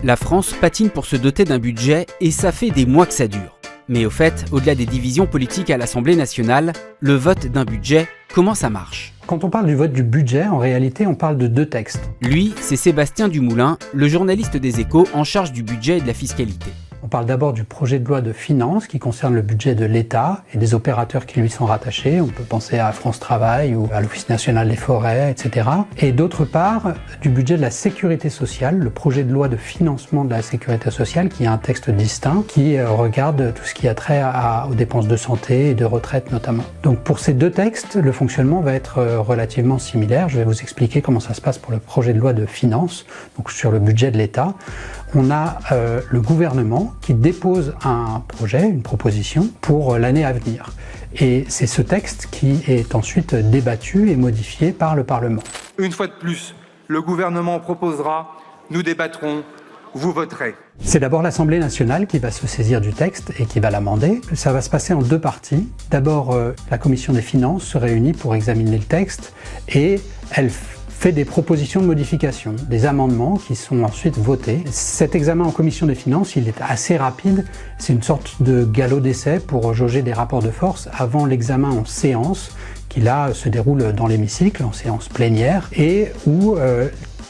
La France patine pour se doter d'un budget et ça fait des mois que ça dure. Mais au fait, au-delà des divisions politiques à l'Assemblée nationale, le vote d'un budget, comment ça marche? Quand on parle du vote du budget, en réalité, on parle de deux textes. Lui, c'est Sébastien Dumoulin, le journaliste des Échos en charge du budget et de la fiscalité. On parle d'abord du projet de loi de finances qui concerne le budget de l'État et des opérateurs qui lui sont rattachés. On peut penser à France Travail ou à l'Office national des forêts, etc. Et d'autre part, du budget de la sécurité sociale, le projet de loi de financement de la sécurité sociale qui est un texte distinct qui regarde tout ce qui a trait aux dépenses de santé et de retraite notamment. Donc pour ces deux textes, le fonctionnement va être relativement similaire. Je vais vous expliquer comment ça se passe pour le projet de loi de finances, donc sur le budget de l'État. On a le gouvernement qui dépose un projet, une proposition pour l'année à venir. Et c'est ce texte qui est ensuite débattu et modifié par le Parlement. Une fois de plus, le gouvernement proposera, nous débattrons, vous voterez. C'est d'abord l'Assemblée nationale qui va se saisir du texte et qui va l'amender. Ça va se passer en deux parties. D'abord, la commission des finances se réunit pour examiner le texte et elle fait des propositions de modification, des amendements qui sont ensuite votés. Cet examen en commission des finances, il est assez rapide. C'est une sorte de galop d'essai pour jauger des rapports de force avant l'examen en séance, qui là se déroule dans l'hémicycle, en séance plénière, et où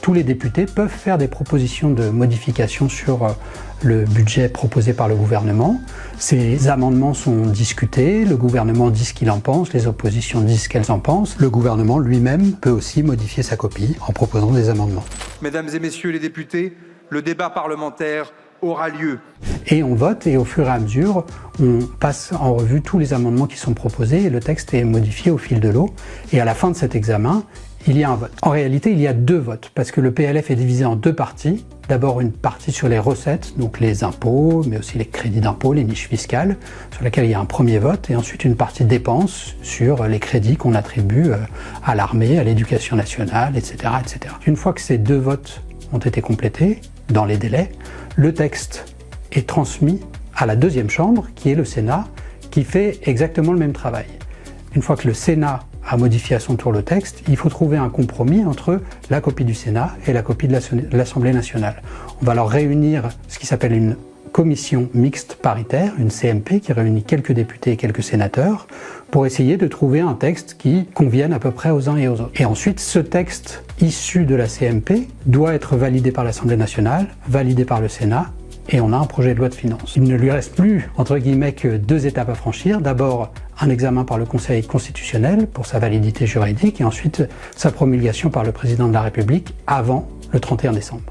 tous les députés peuvent faire des propositions de modification sur le budget proposé par le gouvernement. Ces amendements sont discutés, le gouvernement dit ce qu'il en pense, les oppositions disent ce qu'elles en pensent. Le gouvernement lui-même peut aussi modifier sa copie en proposant des amendements. Mesdames et messieurs les députés, le débat parlementaire aura lieu. Et on vote et au fur et à mesure, on passe en revue tous les amendements qui sont proposés et le texte est modifié au fil de l'eau. Et à la fin de cet examen, il y a un vote. En réalité, il y a deux votes parce que le PLF est divisé en deux parties. D'abord une partie sur les recettes, donc les impôts, mais aussi les crédits d'impôt, les niches fiscales, sur laquelle il y a un premier vote, et ensuite une partie dépenses sur les crédits qu'on attribue à l'armée, à l'éducation nationale, etc., etc. Une fois que ces deux votes ont été complétés, dans les délais, le texte est transmis à la deuxième chambre, qui est le Sénat, qui fait exactement le même travail. Une fois que le Sénat a modifié à son tour le texte, il faut trouver un compromis entre la copie du Sénat et la copie de l'Assemblée nationale. On va alors réunir ce qui s'appelle une commission mixte paritaire, une CMP, qui réunit quelques députés et quelques sénateurs, pour essayer de trouver un texte qui convienne à peu près aux uns et aux autres. Et ensuite, ce texte issu de la CMP doit être validé par l'Assemblée nationale, validé par le Sénat, et on a un projet de loi de finances. Il ne lui reste plus, entre guillemets, que deux étapes à franchir. D'abord, un examen par le Conseil constitutionnel pour sa validité juridique, et ensuite sa promulgation par le président de la République avant le 31 décembre.